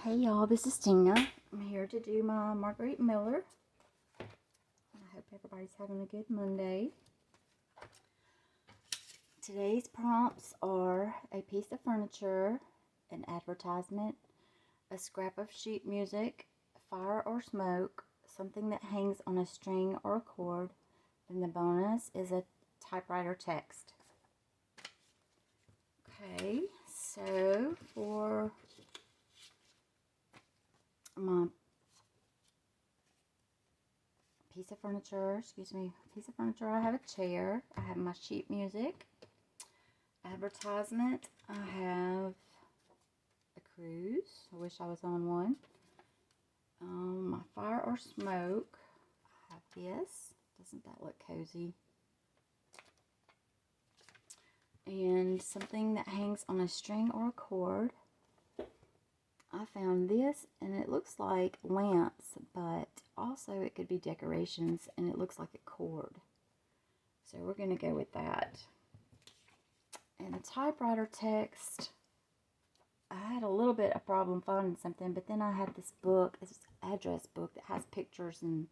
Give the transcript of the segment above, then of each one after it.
Hey y'all, this is Tina. I'm here to do my Marguerite Miller. I hope everybody's having a good Monday. Today's prompts are a piece of furniture, an advertisement, a scrap of sheet music, fire or smoke, something that hangs on a string or a cord, and the bonus is a typewriter text. Okay, so for my piece of furniture, I have a chair, I have my sheet music, advertisement, I have a cruise, I wish I was on one, my fire or smoke, I have this, doesn't that look cozy, and something that hangs on a string or a cord. I found this and it looks like lamps, but also it could be decorations and it looks like a cord. So we're going to go with that. And a typewriter text, I had a little bit of problem finding something, but then I had this book, this address book that has pictures and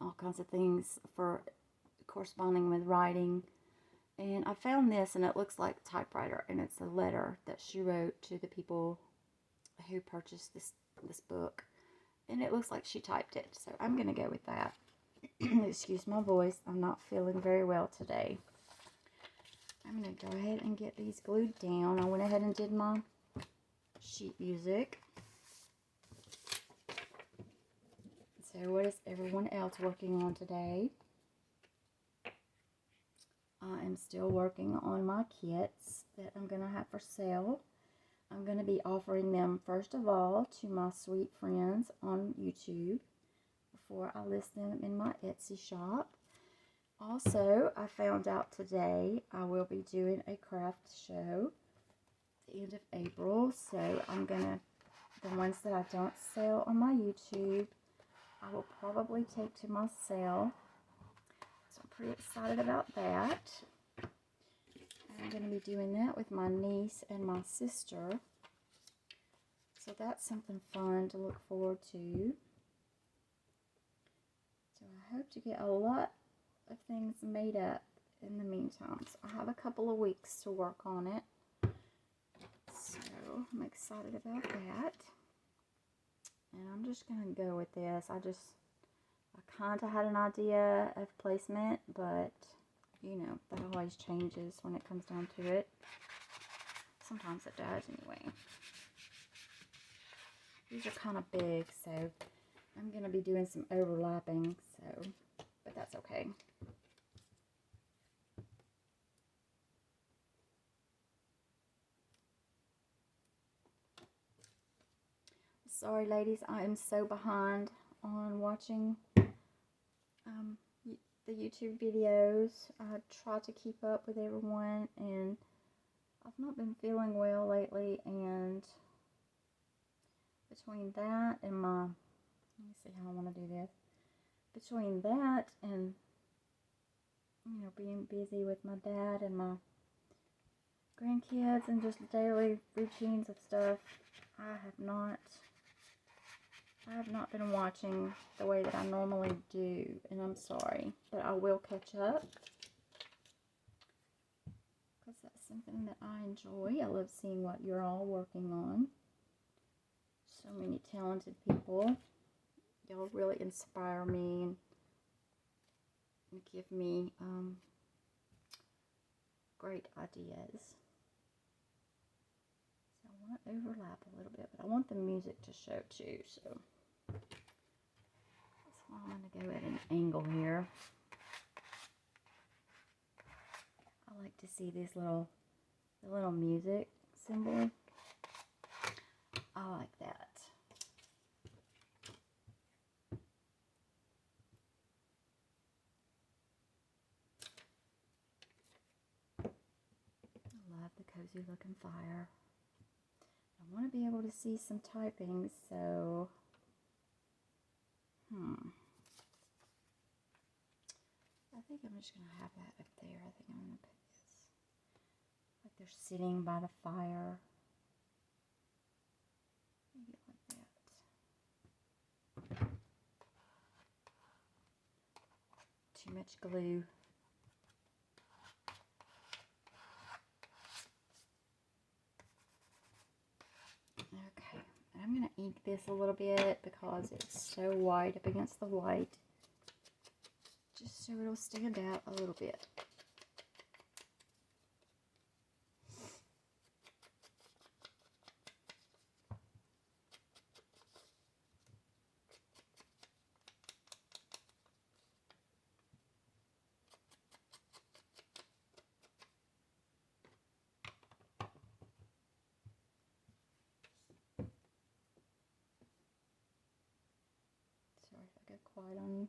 all kinds of things for corresponding with writing. And I found this and it looks like a typewriter, and it's a letter that she wrote to the people who purchased this book, and it looks like she typed it, so I'm gonna go with that. Excuse my voice, I'm not feeling very well today. I'm gonna go ahead and get these glued down. I went ahead and did my sheet music. So what is everyone else working on today? I am still working on my kits that I'm gonna have for sale. I'm going to be offering them first of all to my sweet friends on YouTube before I list them in my Etsy shop. Also, I found out today I will be doing a craft show at the end of April. So I'm going to, the ones that I don't sell on my YouTube, I will probably take to my sale. So I'm pretty excited about that. I'm going to be doing that with my niece and my sister. So that's something fun to look forward to. So I hope to get a lot of things made up in the meantime. So I have a couple of weeks to work on it. So I'm excited about that. And I'm just going to go with this. I kind of had an idea of placement, but you know, that always changes when it comes down to it. Sometimes it does anyway. These are kind of big, so I'm going to be doing some overlapping, but that's okay. Sorry, ladies, I am so behind on watching the YouTube videos. I try to keep up with everyone, and I've not been feeling well lately, and between that and let me see how I want to do this. Between that and, you know, being busy with my dad and my grandkids and just daily routines of stuff, I have not been watching the way that I normally do, and I'm sorry, but I will catch up because that's something that I enjoy. I love seeing what you're all working on. So many talented people. Y'all really inspire me and give me great ideas. So I want to overlap a little bit, but I want the music to show too, so that's why I'm going to go at an angle here. I like to see these the little music symbol. I like that. I love the cozy looking fire. I want to be able to see some typing, so I think I'm just going to have that up there. I think I'm going to put this like they're sitting by the fire. much glue. Okay, I'm going to ink this a little bit because it's so white up against the white. Just so it'll stand out a little bit. Sorry if I go quiet on you.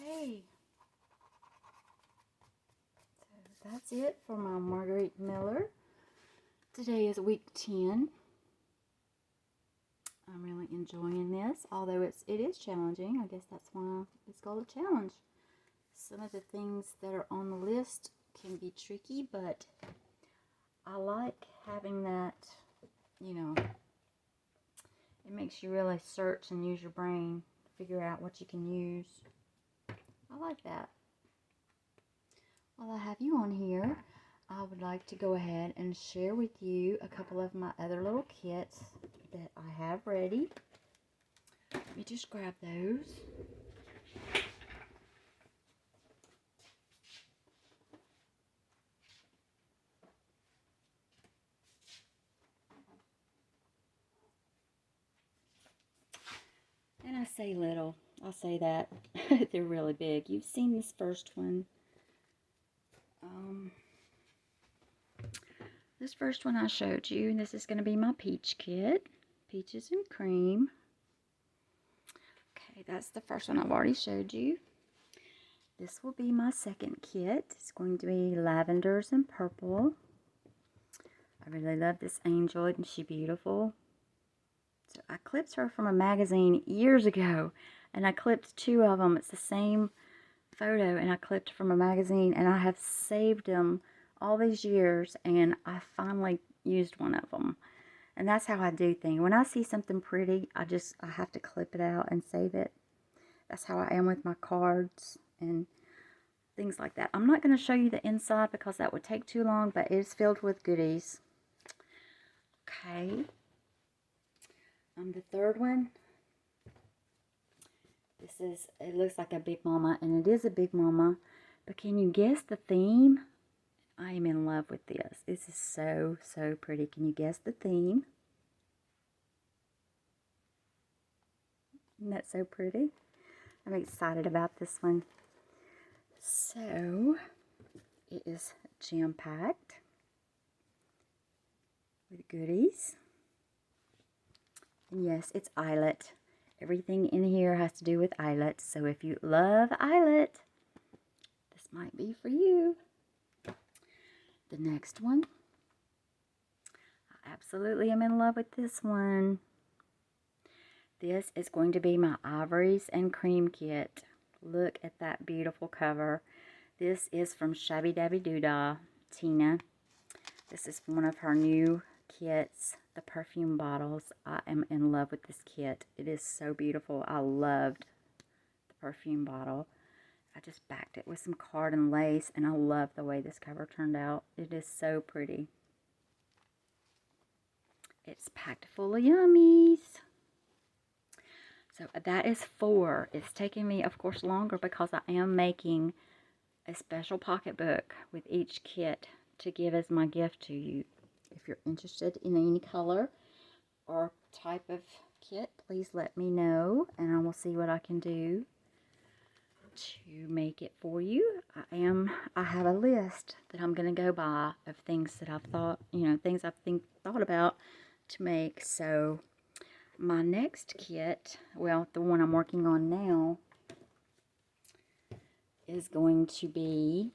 Okay. So that's it for my Marguerite Miller. Today is week 10. I'm really enjoying this, although it is challenging. I guess that's why it's called a challenge. Some of the things that are on the list can be tricky, but I like having that, you know, it makes you really search and use your brain to figure out what you can use. I like that. While I have you on here, I would like to go ahead and share with you a couple of my other little kits that I have ready. Let me just grab those. And I say little, I'll say that. They're really big. You've seen this first one. This first one I showed you, this is going to be my peach kit. Peaches and cream. Okay, that's the first one I've already showed you. This will be my second kit. It's going to be lavenders and purple. I really love this angel. Isn't she beautiful? So I clipped her from a magazine years ago, and I clipped 2 of them. It's the same photo, and I clipped from a magazine, and I have saved them all these years, and I finally used one of them. And that's how I do things. When I see something pretty, I have to clip it out and save it. That's how I am with my cards and things like that. I'm not going to show you the inside because that would take too long, but it is filled with goodies. Okay. The third one. It looks like a Big Mama, and it is a Big Mama. But can you guess the theme? I am in love with this. This is so, so pretty. Can you guess the theme? Isn't that so pretty? I'm excited about this one. So, it is jam-packed with goodies. And yes, it's eyelet. Everything in here has to do with eyelet. So if you love eyelet, this might be for you. The next one. I absolutely am in love with this one. This is going to be my Ivories and Cream kit. Look at that beautiful cover. This is from Shabby Dabby Doodah, Tina. This is one of her new kits, the perfume bottles. I am in love with this kit. It is so beautiful. I loved the perfume bottle. I just backed it with some card and lace, and I love the way this cover turned out. It is so pretty. It's packed full of yummies. So that is 4. It's taking me, of course, longer because I am making a special pocketbook with each kit to give as my gift to you. If you're interested in any color or type of kit, please let me know, and I will see what I can do to make it for you. I have a list that I'm going to go by of things that I've thought, things I've thought about to make. So my next kit, well, the one I'm working on now, is going to be,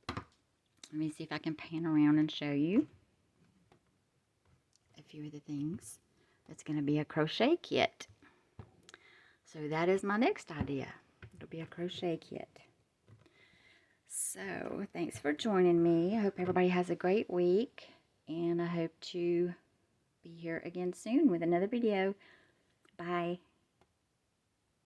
let me see if I can pan around and show you a few of the things. It's going to be a crochet kit. So that is my next idea. It'll be a crochet kit. So thanks for joining me. I hope everybody has a great week, and I hope to be here again soon with another video. Bye.